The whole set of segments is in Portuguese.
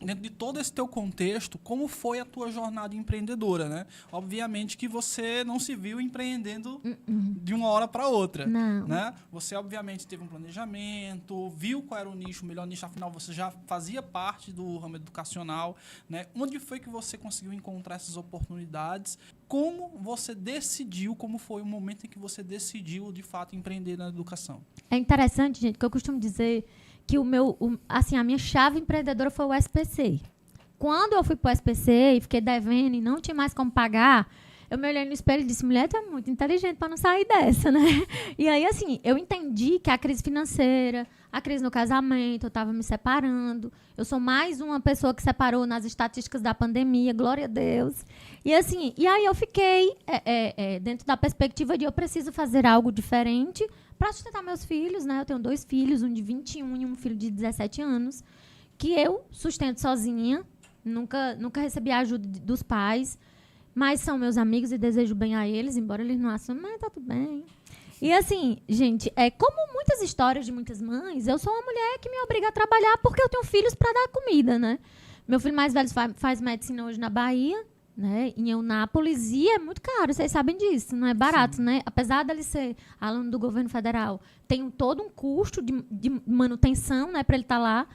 dentro de todo esse teu contexto, como foi a tua jornada empreendedora, né? Obviamente que você não se viu empreendendo de uma hora para outra, Não. né? Você, obviamente, teve um planejamento, viu qual era o nicho, o melhor nicho, afinal, você já fazia parte do ramo educacional, né? Onde foi que você conseguiu encontrar essas oportunidades? Como você decidiu, como foi o momento em que você decidiu, de fato, empreender na educação? É interessante, gente, que eu costumo dizer que a minha chave empreendedora foi o SPC. Quando eu fui para o SPC e fiquei devendo e não tinha mais como pagar, eu me olhei no espelho e disse, mulher, tu é muito inteligente para não sair dessa, né? E aí, assim, eu entendi que a crise financeira, a crise no casamento, eu estava me separando. Eu sou mais uma pessoa que separou nas estatísticas da pandemia, glória a Deus. E assim, e aí eu fiquei dentro da perspectiva de eu preciso fazer algo diferente para sustentar meus filhos, né? Eu tenho 2 filhos, um de 21 e um filho de 17 anos, que eu sustento sozinha, nunca recebi a ajuda dos pais, mas são meus amigos e desejo bem a eles, embora eles não assumam, mas tá tudo bem. E assim, gente, como muitas histórias de muitas mães, eu sou uma mulher que me obriga a trabalhar porque eu tenho filhos para dar comida, né? Meu filho mais velho faz medicina hoje na Bahia, né, em Eunápolis, e é muito caro, vocês sabem disso, não é barato, né? Apesar dele ser aluno do governo federal, tem todo um custo de manutenção, né, para ele estar lá.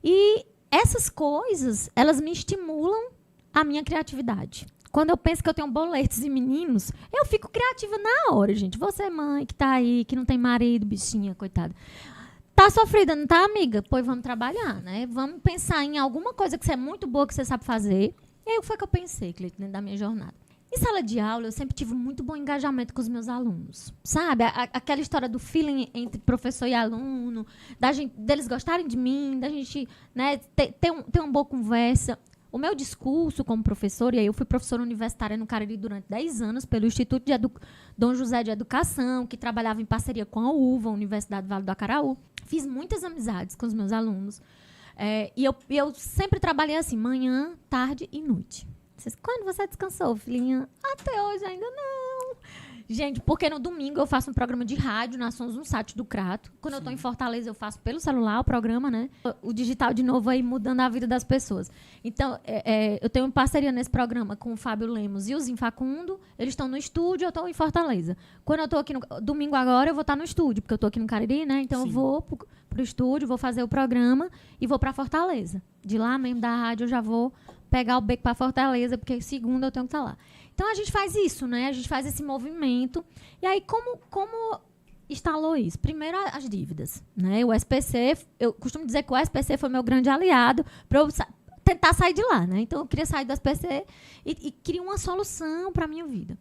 E essas coisas, elas me estimulam a minha criatividade. Quando eu penso que eu tenho boletos e meninos, eu fico criativa na hora, gente. Você, mãe, que tá aí, que não tem marido, bichinha, coitada. Tá sofrida, não tá, amiga? Pois vamos trabalhar, né? Vamos pensar em alguma coisa que você é muito boa, que você sabe fazer. E aí, o que foi que eu pensei, Cleiton, dentro da minha jornada? Em sala de aula, eu sempre tive muito bom engajamento com os meus alunos. Sabe? Aquela história do feeling entre professor e aluno, deles gostarem de mim, da gente, né, ter uma boa conversa. O meu discurso como professora, e aí eu fui professora universitária no Cariri durante 10 anos, pelo Instituto Dom José de Educação, que trabalhava em parceria com a UVA, a Universidade do Vale do Acaraú. Fiz muitas amizades com os meus alunos. E eu sempre trabalhei assim, manhã, tarde e noite. Quando você descansou, filhinha? Até hoje ainda não. Gente, porque no domingo eu faço um programa de rádio na Sons 1 Sat do Crato. Quando eu tô em Fortaleza, eu faço pelo celular o programa, né? O digital de novo aí mudando a vida das pessoas. Então, eu tenho uma parceria nesse programa com o Fábio Lemos e o Zim Facundo. Eles estão no estúdio, eu tô em Fortaleza. Quando eu tô aqui domingo agora, eu vou estar no estúdio, porque eu tô aqui no Cariri, né? Então eu vou pro estúdio, vou fazer o programa e vou pra Fortaleza. De lá mesmo da rádio eu já vou pegar o beco pra Fortaleza, porque segunda eu tenho que estar lá. Então, a gente faz isso, né? A gente faz esse movimento. E aí, como instalou isso? Primeiro, as dívidas, né? O SPC, eu costumo dizer que o SPC foi meu grande aliado para eu tentar sair de lá, né? Então, eu queria sair do SPC e queria uma solução para a minha vida.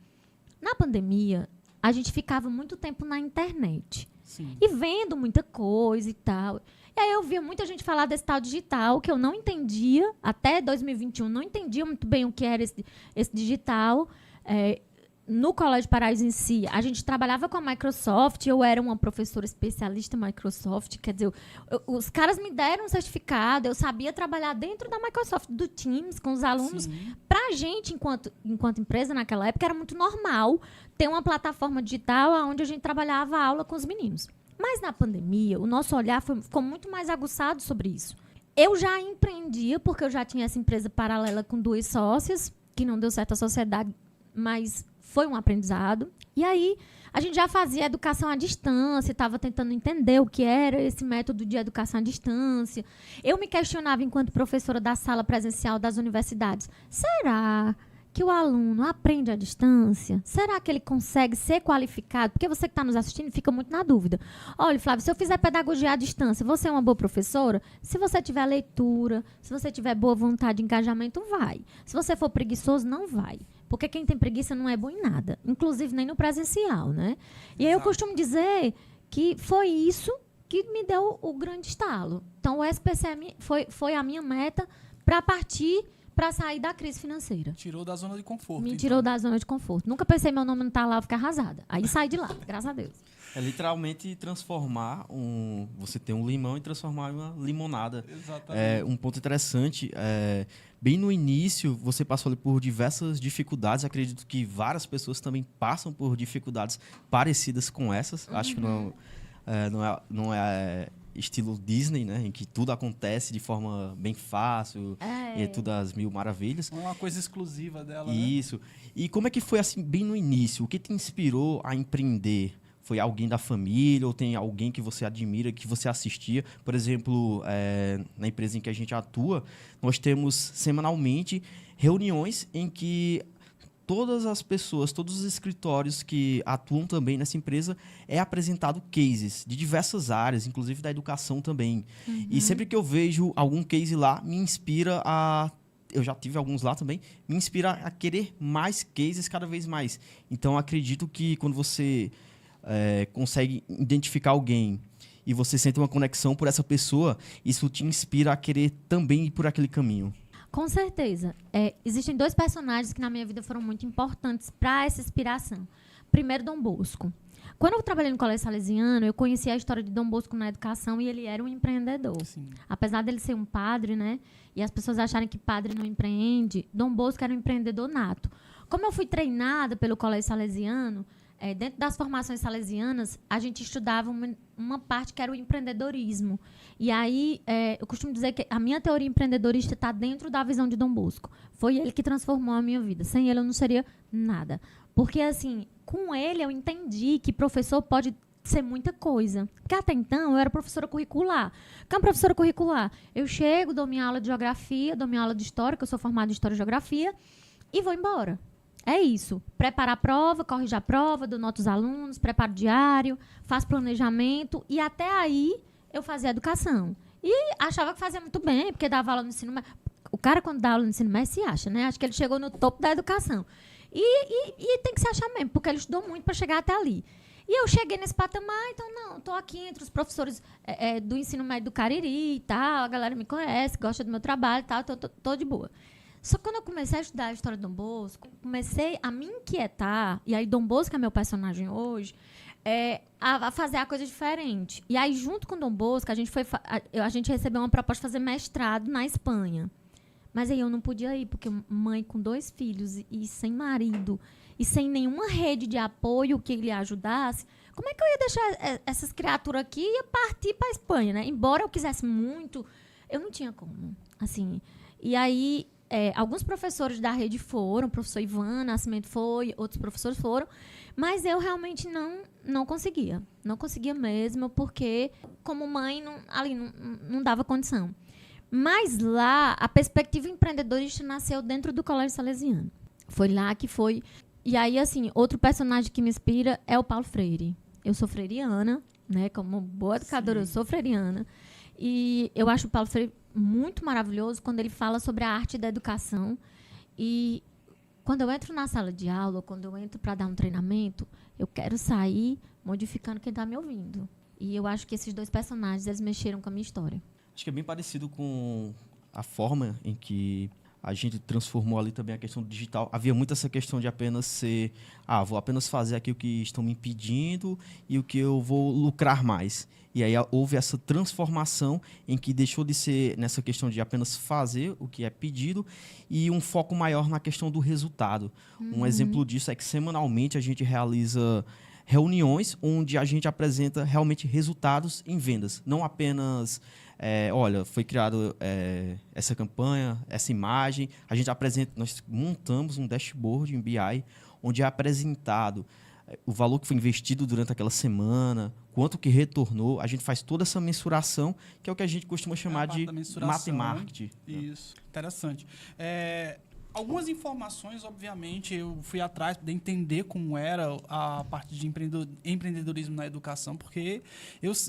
Na pandemia, a gente ficava muito tempo na internet. Sim. E vendo muita coisa e tal. E aí eu via muita gente falar desse tal digital, que eu não entendia, até 2021, não entendia muito bem o que era esse digital. No Colégio Paraíso em si, a gente trabalhava com a Microsoft, eu era uma professora especialista em Microsoft, quer dizer, os caras me deram um certificado, eu sabia trabalhar dentro da Microsoft, do Teams, com os alunos. Pra gente, enquanto empresa naquela época, era muito normal ter uma plataforma digital onde a gente trabalhava a aula com os meninos. Mas na pandemia, o nosso olhar ficou muito mais aguçado sobre isso. Eu já empreendia, porque eu já tinha essa empresa paralela com 2 sócias, que não deu certo à sociedade, mas foi um aprendizado. E aí, a gente já fazia educação à distância, estava tentando entender o que era esse método de educação à distância. Eu me questionava, enquanto professora da sala presencial das universidades, será que o aluno aprende à distância? Será que ele consegue ser qualificado? Porque você que está nos assistindo fica muito na dúvida. Olha, Flávio, se eu fizer pedagogia à distância, você é uma boa professora? Se você tiver leitura, se você tiver boa vontade de engajamento, vai. Se você for preguiçoso, não vai. Porque quem tem preguiça não é bom em nada. Inclusive nem no presencial, né? E aí eu costumo dizer que foi isso que me deu o grande estalo. Então, o SPC foi a minha meta para sair da crise financeira. Tirou da zona de conforto. Me tirou da zona de conforto. Nunca pensei meu nome não tá lá, eu ficar arrasada. Aí saí de lá, graças a Deus. É literalmente transformar você ter um limão e transformar em uma limonada. Exatamente. Um ponto interessante, bem no início, você passou ali por diversas dificuldades. Acredito que várias pessoas também passam por dificuldades parecidas com essas. Acho que não é estilo Disney, né? Em que tudo acontece de forma bem fácil, e é tudo às mil maravilhas. É uma coisa exclusiva dela, Isso. E como é que foi assim, bem no início? O que te inspirou a empreender? Foi alguém da família ou tem alguém que você admira, que você assistia? Por exemplo, na empresa em que a gente atua, nós temos semanalmente reuniões em que todas as pessoas, todos os escritórios que atuam também nessa empresa é apresentado cases de diversas áreas, inclusive da educação também. E sempre que eu vejo algum case lá, me inspira a... Eu já tive alguns lá também, me inspira a querer mais cases cada vez mais. Então, acredito que quando você consegue identificar alguém e você sente uma conexão por essa pessoa, isso te inspira a querer também ir por aquele caminho. Com certeza. Existem 2 personagens que na minha vida foram muito importantes para essa inspiração. Primeiro, Dom Bosco. Quando eu trabalhei no Colégio Salesiano, eu conheci a história de Dom Bosco na educação e ele era um empreendedor. Sim. Apesar dele ser um padre, né? E as pessoas acharem que padre não empreende, Dom Bosco era um empreendedor nato. Como eu fui treinada pelo Colégio Salesiano, dentro das formações salesianas, a gente estudava uma parte que era o empreendedorismo. E aí, eu costumo dizer que a minha teoria empreendedorista está dentro da visão de Dom Bosco. Foi ele que transformou a minha vida. Sem ele, eu não seria nada. Porque, assim, com ele, eu entendi que professor pode ser muita coisa. Porque até então, eu era professora curricular. O que é uma professora curricular? Eu chego, dou minha aula de geografia, dou minha aula de história, que eu sou formada em história e geografia, e vou embora. É isso. Preparar a prova, corrigir a prova, dou nota aos alunos, preparo diário, faço planejamento. E até aí eu fazia educação. E achava que fazia muito bem, porque dava aula no ensino médio. O cara, quando dá aula no ensino médio, se acha, né? Acho que ele chegou no topo da educação. E tem que se achar mesmo, porque ele estudou muito para chegar até ali. E eu cheguei nesse patamar, então, não, estou aqui entre os professores do ensino médio do Cariri e tal, a galera me conhece, gosta do meu trabalho e tal, tô de boa. Só que quando eu comecei a estudar a história de Dom Bosco, comecei a me inquietar, e aí Dom Bosco é meu personagem hoje, a fazer a coisa diferente. E aí, junto com Dom Bosco, a gente recebeu uma proposta de fazer mestrado na Espanha. Mas aí eu não podia ir, porque mãe com 2 filhos e sem marido, e sem nenhuma rede de apoio que lhe ajudasse, como é que eu ia deixar essas criaturas aqui e ia partir para a Espanha, né? Embora eu quisesse muito, eu não tinha como, assim. E aí... alguns professores da rede foram, o professor Ivan Nascimento foi, outros professores foram, mas eu realmente não conseguia. Não conseguia mesmo, porque, como mãe, não dava condição. Mas lá, a perspectiva empreendedorista nasceu dentro do Colégio Salesiano. Foi lá que foi... E aí, assim, outro personagem que me inspira é o Paulo Freire. Eu sou freiriana, né? Como boa educadora, eu sou freiriana. E eu acho o Paulo Freire muito maravilhoso quando ele fala sobre a arte da educação. E quando eu entro na sala de aula, quando eu entro para dar um treinamento, eu quero sair modificando quem está me ouvindo. E eu acho que esses 2 personagens, eles mexeram com a minha história. Acho que é bem parecido com a forma em que a gente transformou ali também a questão do digital. Havia muito essa questão de apenas ser... vou apenas fazer aquilo que estão me pedindo e o que eu vou lucrar mais. E aí houve essa transformação em que deixou de ser nessa questão de apenas fazer o que é pedido e um foco maior na questão do resultado. Um exemplo disso é que semanalmente a gente realiza reuniões onde a gente apresenta realmente resultados em vendas. Não apenas... olha, foi criada essa campanha, essa imagem. A gente apresenta, nós montamos um dashboard em BI onde é apresentado o valor que foi investido durante aquela semana, quanto que retornou. A gente faz toda essa mensuração, que é o que a gente costuma chamar de marketing. Isso, interessante. Algumas informações, obviamente, eu fui atrás para entender como era a parte de empreendedorismo na educação, porque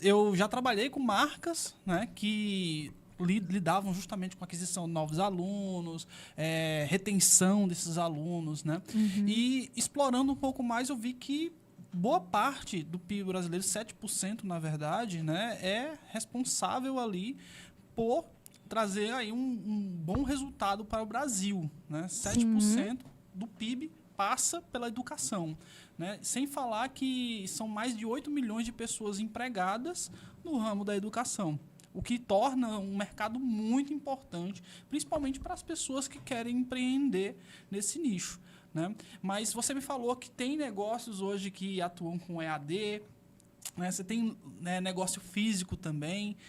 eu já trabalhei com marcas, né, que lidavam justamente com a aquisição de novos alunos, retenção desses alunos, né? E explorando um pouco mais, eu vi que boa parte do PIB brasileiro, 7%, na verdade, né, é responsável ali por trazer aí um bom resultado para o Brasil, né? 7% do PIB passa pela educação, né? Sem falar que são mais de 8 milhões de pessoas empregadas no ramo da educação, o que torna um mercado muito importante, principalmente para as pessoas que querem empreender nesse nicho, né? Mas você me falou que tem negócios hoje que atuam com EAD, né? Você tem, né, negócio físico também.